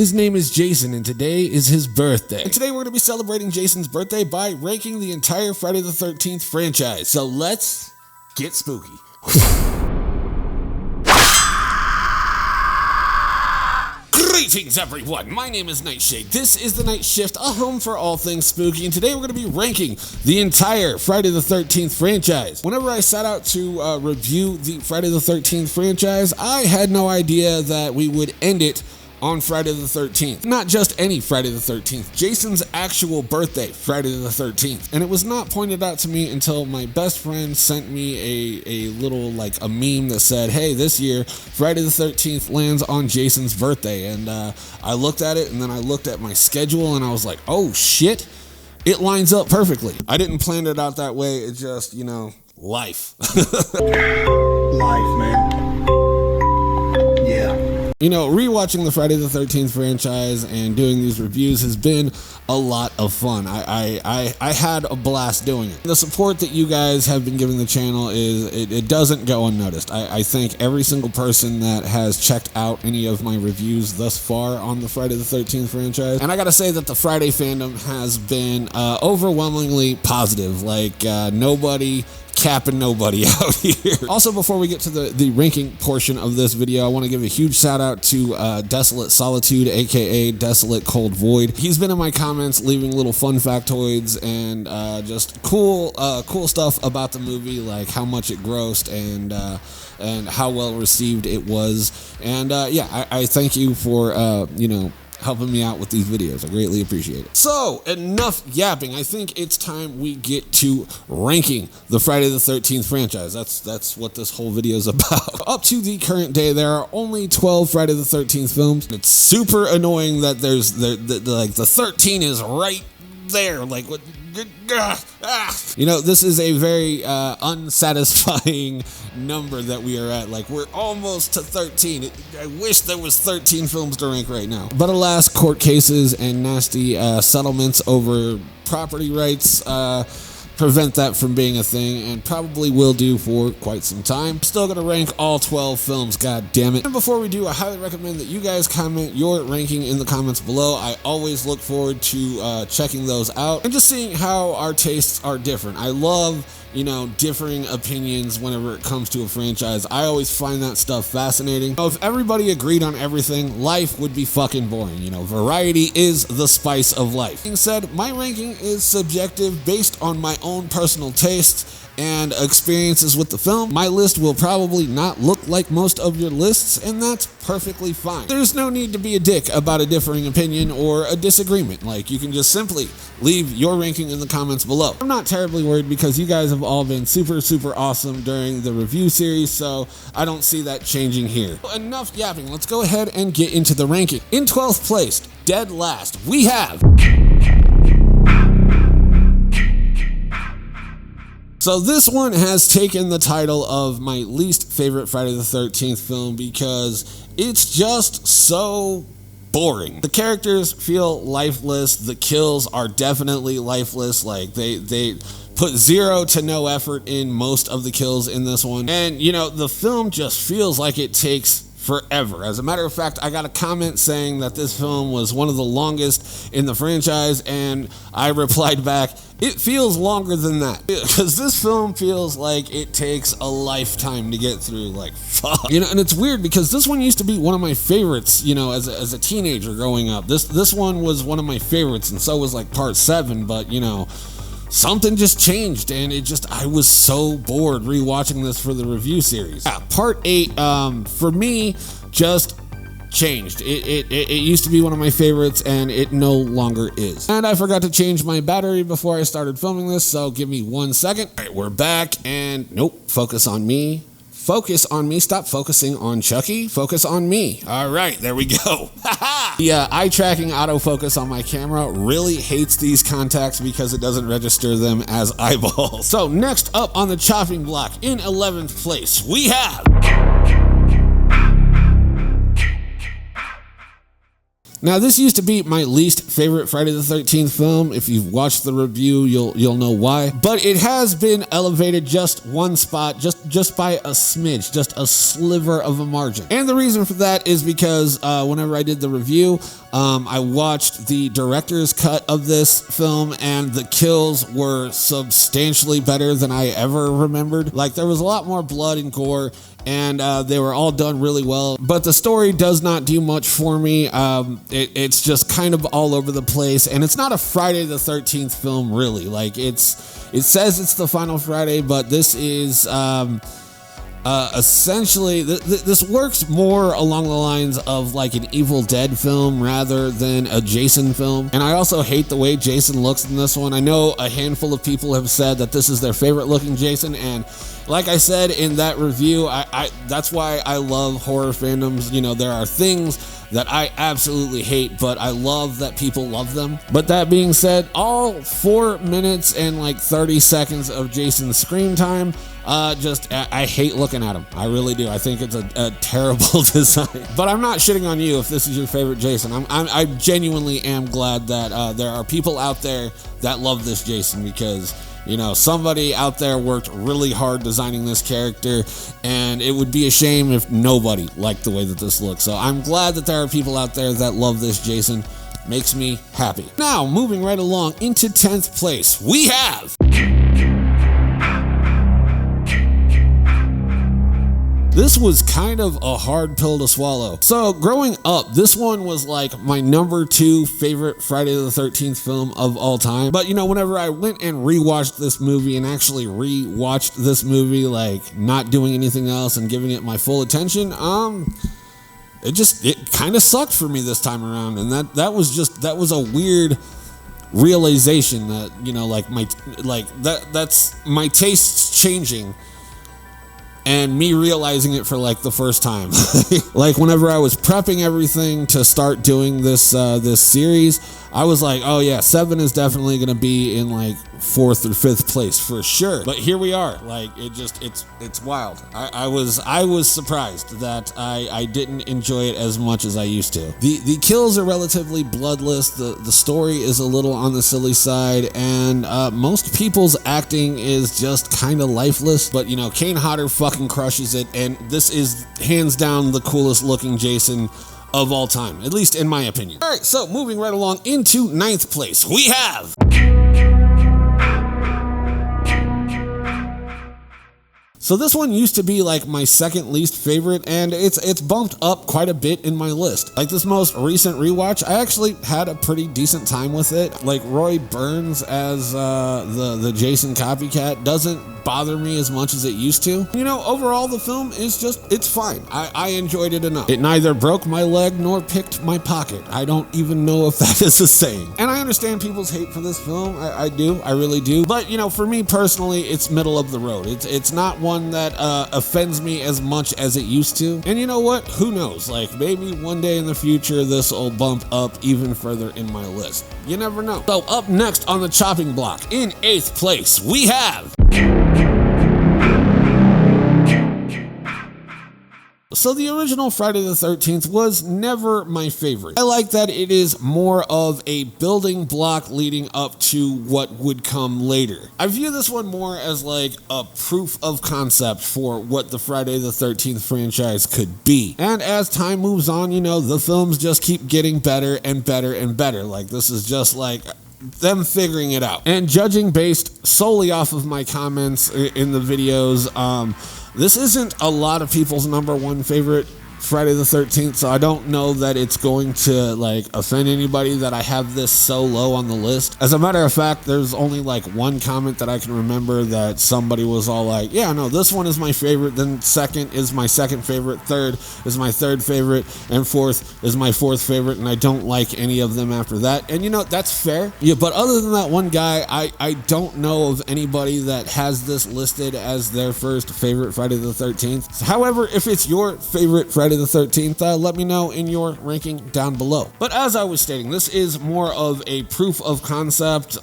His name is Jason, and today is his birthday. And today we're going to be celebrating Jason's birthday by ranking the entire Friday the 13th franchise. So let's get spooky. Greetings everyone, my name is Nightshade. This is the Night Shift, a home for all things spooky, and today we're going to be ranking the entire Friday the 13th franchise. Whenever I set out to review the Friday the 13th franchise, I had no idea that we would end it on Friday the 13th. Not just any Friday the 13th, Jason's actual birthday, Friday the 13th. And it was not pointed out to me until my best friend sent me a little, like, a meme that said, hey, this year, Friday the 13th lands on Jason's birthday. And I looked at it, and then I looked at my schedule, and I was like, oh shit, it lines up perfectly. I didn't plan it out that way, it just, you know, life. Life, man. Yeah. You know, rewatching the Friday the 13th franchise and doing these reviews has been a lot of fun. I had a blast doing it. The support that you guys have been giving the channel it doesn't go unnoticed. I thank every single person that has checked out any of my reviews thus far on the Friday the 13th franchise. And I gotta say that the Friday fandom has been overwhelmingly positive. Like, nobody capping nobody out here. Also, before we get to the ranking portion of this video, I want to give a huge shout out to Desolate Solitude, aka Desolate Cold Void. He's been in my comments leaving little fun factoids and just cool stuff about the movie, like how much it grossed and how well received it was. And yeah, I thank you for you know, helping me out with these videos. I greatly appreciate it. So, enough yapping. I think it's time we get to ranking the Friday the 13th franchise. That's what this whole video is about. Up to the current day, there are only 12 Friday the 13th films. It's super annoying that like the 13 is right there. Like, what? You know, this is a very unsatisfying number that we are at. Like, we're almost to 13. I wish there was 13 films to rank right now. But alas, court cases and nasty settlements over property rights prevent that from being a thing, and probably will do for quite some time. Still gonna rank all 12 films, god damn it. And before we do, I highly recommend that you guys comment your ranking in the comments below. I always look forward to checking those out and just seeing how our tastes are different. I love, you know, differing opinions whenever it comes to a franchise. I always find that stuff fascinating. If everybody agreed on everything, life would be fucking boring. You know, variety is the spice of life. Being said, my ranking is subjective based on my own personal tastes and experiences with the film. My list will probably not look like most of your lists, and that's perfectly fine. There's no need to be a dick about a differing opinion or a disagreement. Like, you can just simply leave your ranking in the comments below. I'm not terribly worried because you guys have all been super awesome during the review series, so I don't see that changing here. Enough yapping, let's go ahead and get into the ranking. In 12th place, dead last, we have... So this one has taken the title of my least favorite Friday the 13th film because it's just so boring. The characters feel lifeless. The kills are definitely lifeless. Like, they put zero to no effort in most of the kills in this one. And, you know, the film just feels like it takes forever. As a matter of fact, I got a comment saying that this film was one of the longest in the franchise, and I replied back, it feels longer than that, because this film feels like it takes a lifetime to get through. Like, fuck. You know, and it's weird because this one used to be one of my favorites, you know, as a teenager growing up. This one was one of my favorites, and so was like part 7, but, you know, something just changed, and I was so bored rewatching this for the review series. Yeah, part 8, for me, just changed. It used to be one of my favorites, and it no longer is. And I forgot to change my battery before I started filming this, so give me 1 second. All right, we're back, and nope, focus on me. Focus on me. Stop focusing on Chucky. Focus on me. All right, there we go. The eye tracking autofocus on my camera really hates these contacts because it doesn't register them as eyeballs. So next up on the chopping block, in 11th place, we have... Now, this used to be my least favorite Friday the 13th film. If you've watched the review, you'll know why. But it has been elevated just one spot, just by a smidge, just a sliver of a margin. And the reason for that is because whenever I did the review, I watched the director's cut of this film, and the kills were substantially better than I ever remembered. Like, there was a lot more blood and gore, and they were all done really well. But the story does not do much for me. It's just kind of all over the place, and it's not a Friday the 13th film, really. Like, it says it's the final Friday, but this is essentially this works more along the lines of like an Evil Dead film rather than a Jason film. And I also hate the way Jason looks in this one. I know a handful of people have said that this is their favorite looking Jason, and like I said in that review, that's why I love horror fandoms. You know, there are things that I absolutely hate, but I love that people love them. But that being said, all 4 minutes and like 30 seconds of Jason's screen time, I hate looking at him. I really do. I think it's a terrible design. But I'm not shitting on you if this is your favorite Jason. I genuinely am glad that there are people out there that love this Jason, because you know, somebody out there worked really hard designing this character, and it would be a shame if nobody liked the way that this looks. So I'm glad that there are people out there that love this Jason. Makes me happy. Now, moving right along into 10th place, we have... This was kind of a hard pill to swallow. So growing up, this one was like my number 2 favorite Friday the 13th film of all time. But you know, whenever I went and rewatched this movie and actually rewatched this movie, like not doing anything else and giving it my full attention, it kind of sucked for me this time around. And that was a weird realization that, you know, that's my tastes changing. And me realizing it for like the first time. Like whenever I was prepping everything to start doing this series, I was like, oh yeah, 7 is definitely going to be in like 4th or 5th place for sure. But here we are. Like it's wild. I was surprised that I didn't enjoy it as much as I used to. The kills are relatively bloodless. The story is a little on the silly side, and most people's acting is just kind of lifeless. But you know, Kane Hodder fucking crushes it, and this is hands down the coolest looking Jason of all time, at least in my opinion. All right, so moving right along into 9th place, we have... So this one used to be like my second least favorite, and it's bumped up quite a bit in my list. Like this most recent rewatch, I actually had a pretty decent time with it. Like Roy Burns as the Jason copycat doesn't bother me as much as it used to. You know, overall the film is it's fine. I enjoyed it enough. It neither broke my leg nor picked my pocket. I don't even know if that is a saying. And I understand people's hate for this film. I do. I really do. But you know, for me personally, it's middle of the road. It's not one that offends me as much as it used to. And you know what? Who knows? Like maybe one day in the future this will bump up even further in my list. You never know. So up next on the chopping block, in 8th place, we have... So the original Friday the 13th was never my favorite. I like that it is more of a building block leading up to what would come later. I view this one more as like a proof of concept for what the Friday the 13th franchise could be. And as time moves on, you know, the films just keep getting better and better and better. Like this is just like them figuring it out. And judging based solely off of my comments in the videos, this isn't a lot of people's number 1 favorite Friday the 13th, so I don't know that it's going to like offend anybody that I have this so low on the list. As a matter of fact, there's only like one comment that I can remember that somebody was all like, yeah, no, this one is my favorite, then second is my second favorite, third is my third favorite, and fourth is my fourth favorite, and I don't like any of them after that. And you know, that's fair. Yeah, but other than that one guy, I don't know of anybody that has this listed as their first favorite Friday the 13th. However, if it's your favorite Friday the 13th, let me know in your ranking down below. But as I was stating, this is more of a proof of concept.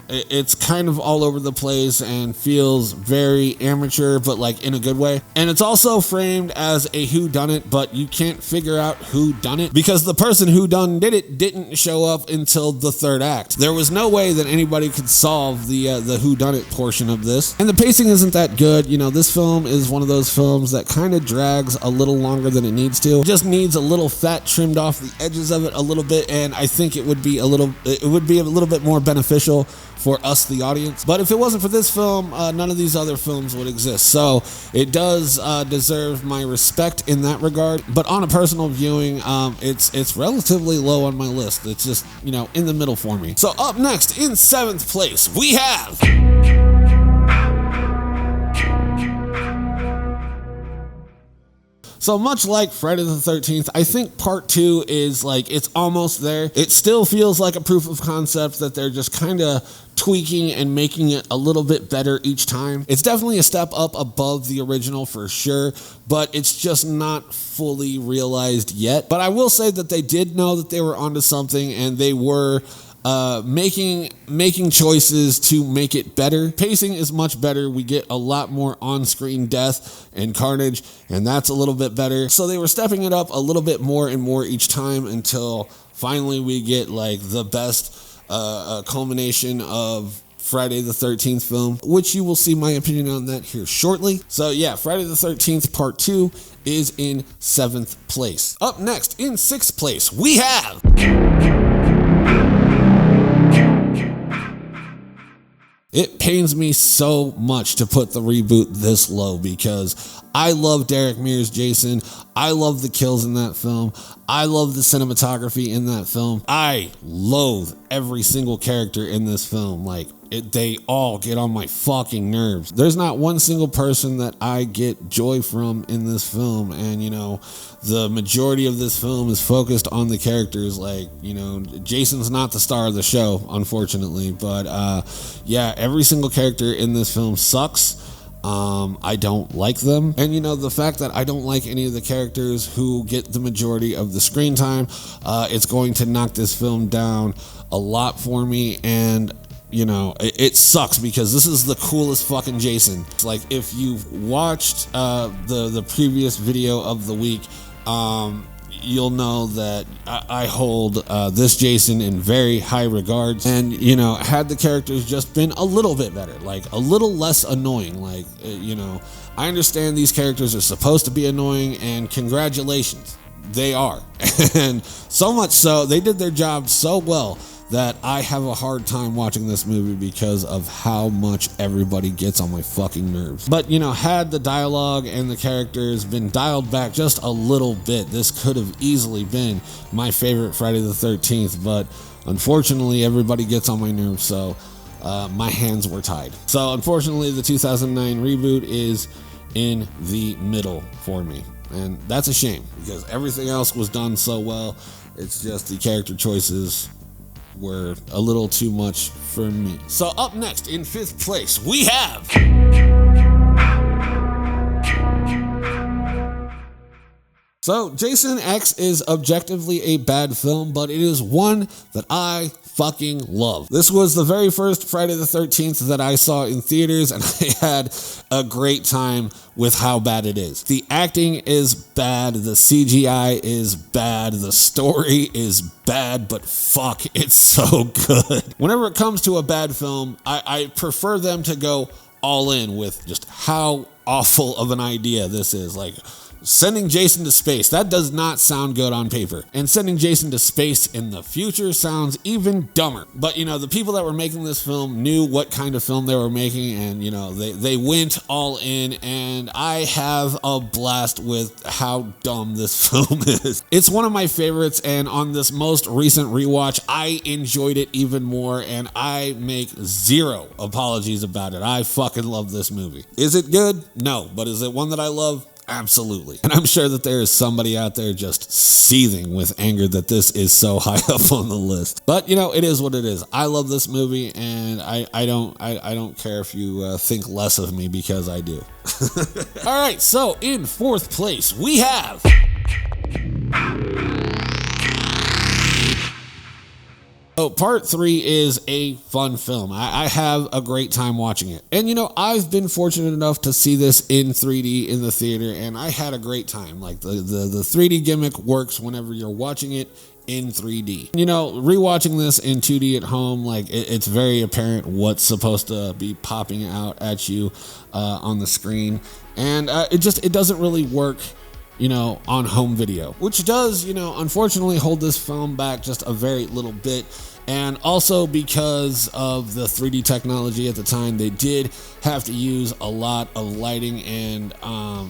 It's kind of all over the place and feels very amateur, but like in a good way. And it's also framed as a whodunit, but you can't figure out who done it because the person who did it didn't show up until the third act. There was no way that anybody could solve the whodunit portion of this. And the pacing isn't that good. You know, this film is one of those films that kind of drags a little longer than than it needs to. It just needs a little fat trimmed off the edges of it a little bit, and I think it would be a little bit more beneficial for us, the audience. But if it wasn't for this film, none of these other films would exist. So it does deserve my respect in that regard. But on a personal viewing, it's relatively low on my list. It's just, you know, in the middle for me. So up next, in 7th place, we have... So much like Friday the 13th, I think part 2 is like, it's almost there. It still feels like a proof of concept that they're just kind of tweaking and making it a little bit better each time. It's definitely a step up above the original for sure, but it's just not fully realized yet. But I will say that they did know that they were onto something, and they were making choices to make it better. Pacing is much better. We get a lot more on-screen death and carnage, and that's a little bit better. So they were stepping it up a little bit more and more each time until finally we get like the best culmination of Friday the 13th film, which you will see my opinion on that here shortly. So yeah, Friday the 13th part 2 is in 7th place. Up next, in 6th place, we have... It pains me so much to put the reboot this low because I love Derek Mears' Jason. I love the kills in that film. I love the cinematography in that film. I loathe every single character in this film. Like, they all get on my fucking nerves. There's not one single person that I get joy from in this film. And, you know, the majority of this film is focused on the characters. Like, you know, Jason's not the star of the show, unfortunately. But, yeah, every single character in this film sucks. I don't like them. And, you know, the fact that I don't like any of the characters who get the majority of the screen time, it's going to knock this film down a lot for me. And, you know, it sucks because this is the coolest fucking Jason. It's like, if you've watched the previous video of the week, you'll know that I hold this Jason in very high regards. And, you know, had the characters just been a little bit better, like a little less annoying, like, you know, I understand these characters are supposed to be annoying, and congratulations, they are. And so much so, they did their job so well that I have a hard time watching this movie because of how much everybody gets on my fucking nerves. But, you know, had the dialogue and the characters been dialed back just a little bit, this could have easily been my favorite Friday the 13th, but unfortunately everybody gets on my nerves, so my hands were tied. So unfortunately the 2009 reboot is in the middle for me, and that's a shame because everything else was done so well. It's just the character choices were a little too much for me. So up next, in 5th place, we have... So Jason X is objectively a bad film, but it is one that I fucking love. This was the very first Friday the 13th that I saw in theaters, and I had a great time with how bad it is. The acting is bad, the CGI is bad, the story is bad, but fuck, it's so good. Whenever it comes to a bad film, I prefer them to go all in with just how awful of an idea this is. Like, sending Jason to space, that does not sound good on paper. And sending Jason to space in the future sounds even dumber. But, you know, the people that were making this film knew what kind of film they were making, and, you know, they went all in, and I have a blast with how dumb this film is. It's one of my favorites, and on this most recent rewatch, I enjoyed it even more, and I make zero apologies about it. I fucking love this movie. Is it good? No. But is it one that I love? Absolutely. And I'm sure that there is somebody out there just seething with anger that this is so high up on the list. But, you know, it is what it is. I love this movie, and I don't care if you think less of me because I do. All right, so in 4th place, we have... So part 3 is a fun film. I have a great time watching it. And, you know, I've been fortunate enough to see this in 3D in the theater, and I had a great time. Like, the 3D gimmick works whenever you're watching it in 3D. You know, rewatching this in 2D at home, like, it's very apparent what's supposed to be popping out at you on the screen. And it doesn't really work on home video, which does, unfortunately hold this film back just a very little bit. And also because of the 3D technology at the time, they did have to use a lot of lighting and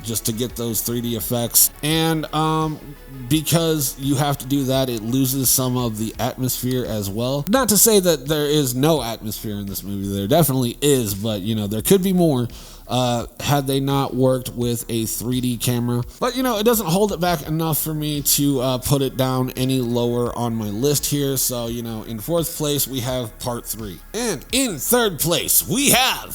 just to get those 3D effects. And because you have to do that, it loses some of the atmosphere as well. Not to say that there is no atmosphere in this movie, there definitely is, but there could be more had they not worked with a 3D camera. But it doesn't hold it back enough for me to put it down any lower on my list here. So in fourth place we have Part 3, and in third place we have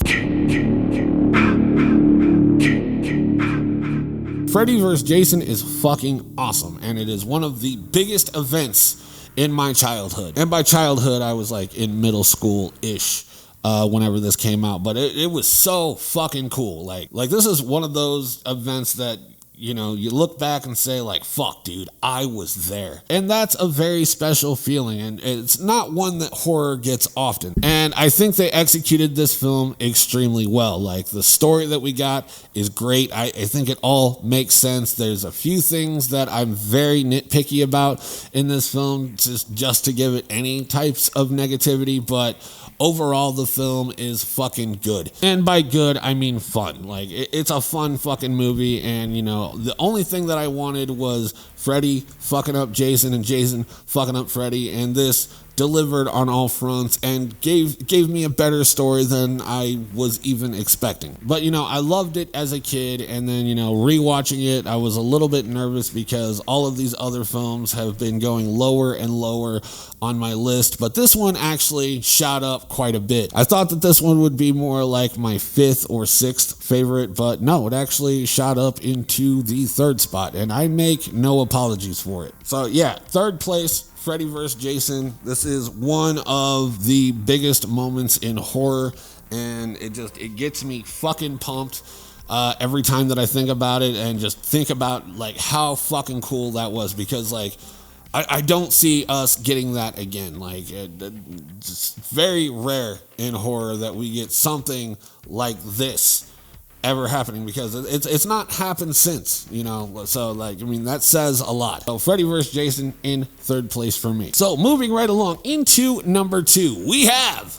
Freddy vs. Jason. Is fucking awesome, and it is one of the biggest events in my childhood. And by childhood I was like in middle school-ish whenever this came out, but it was so fucking cool. Like this is one of those events that you look back and say like, fuck dude, I was there. And that's a very special feeling, and it's not one that horror gets often. And I think they executed this film extremely well. Like the story that we got is great. I think it all makes sense. There's a few things that I'm very nitpicky about in this film, just to give it any types of negativity, but overall the film is fucking good. And by good I mean fun. Like it's a fun fucking movie, and the only thing that I wanted was Freddy fucking up Jason and Jason fucking up Freddy, and this delivered on all fronts and gave me a better story than I was even expecting. But I loved it as a kid, and then rewatching it I was a little bit nervous because all of these other films have been going lower and lower on my list, but this one actually shot up quite a bit. I thought that this one would be more like my 5th or 6th favorite, but no, it actually shot up into the 3rd spot, and I make no apologies for it. So yeah, 3rd place, Freddy vs. Jason. This is one of the biggest moments in horror, and it gets me fucking pumped every time that I think about it, and just think about like how fucking cool that was, because like I don't see us getting that again. Like it's very rare in horror that we get something like this ever happening, because it's not happened since, so like, I mean, that says a lot. So Freddy vs. Jason in 3rd place for me. So moving right along into number 2, we have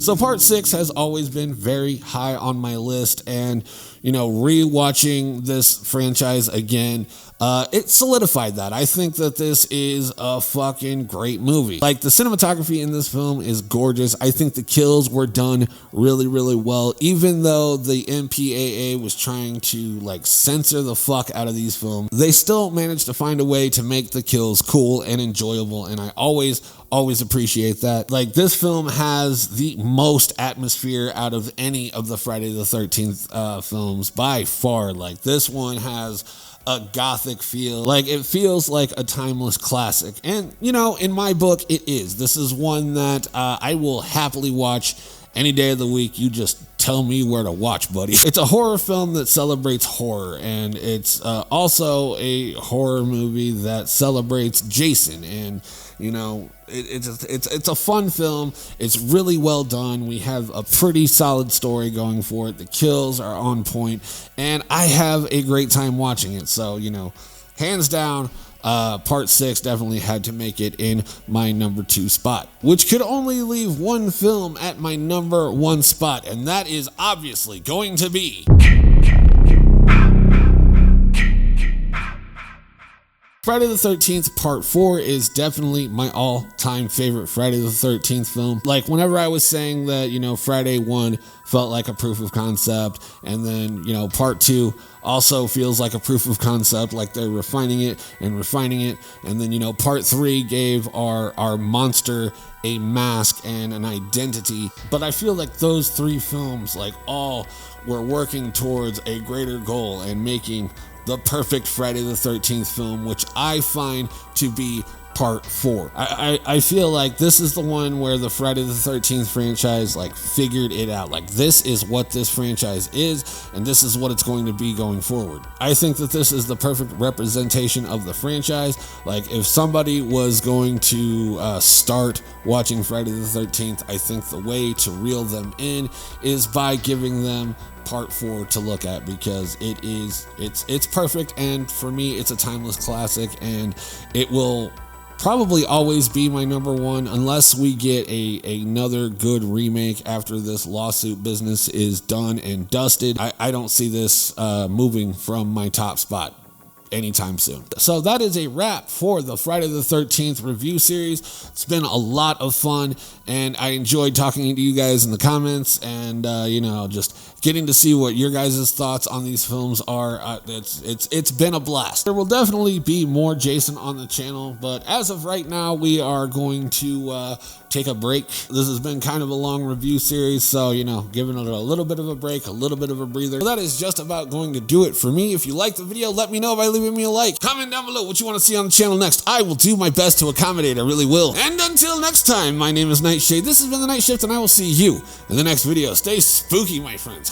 So Part 6 has always been very high on my list, and rewatching this franchise again, it solidified that. I think that this is a fucking great movie. Like, the cinematography in this film is gorgeous. I think the kills were done really, really well, even though the MPAA was trying to like censor the fuck out of these films. They still managed to find a way to make the kills cool and enjoyable, and I always appreciate that. Like, this film has the most atmosphere out of any of the Friday the 13th films by far. Like, this one has a gothic feel. Like, it feels like a timeless classic, and in my book it is. This is one that I will happily watch any day of the week. You just tell me where to watch, buddy. It's a horror film that celebrates horror, and it's also a horror movie that celebrates Jason, and it's a fun film. It's really well done. We have a pretty solid story going for it. The kills are on point, and I have a great time watching it. So, hands down, Part 6 definitely had to make it in my number 2 spot, which could only leave one film at my number 1 spot, and that is obviously going to be Friday the 13th Part 4 is definitely my all-time favorite Friday the 13th film. Like, whenever I was saying that, Friday 1 felt like a proof of concept, and then, Part 2 also feels like a proof of concept, like they're refining it, and then, Part 3 gave our monster a mask and an identity. But I feel like those 3 films, like, all were working towards a greater goal and making the perfect Friday the 13th film, which I find to be Part 4. I feel like this is the one where the Friday the 13th franchise like figured it out. Like, this is what this franchise is, and this is what it's going to be going forward. I think that this is the perfect representation of the franchise. Like, if somebody was going to start watching Friday the 13th, I think the way to reel them in is by giving them Part 4 to look at, because it's perfect, and for me it's a timeless classic, and it will probably always be my number one unless we get another good remake after this lawsuit business is done and dusted. I don't see this moving from my top spot anytime soon. So that is a wrap for the Friday the 13th review series. It's been a lot of fun, and I enjoyed talking to you guys in the comments, and you know, just getting to see what your guys' thoughts on these films are. It's been a blast. There will definitely be more Jason on the channel, but as of right now, we are going to take a break. This has been kind of a long review series, so, you know, giving it a little bit of a break, a little bit of a breather. So that is just about going to do it for me. If you like the video, let me know by leaving me a like. Comment down below what you want to see on the channel next. I will do my best to accommodate. I really will. And until next time, my name is Nightshade. This has been The Night Shift, and I will see you in the next video. Stay spooky, my friends.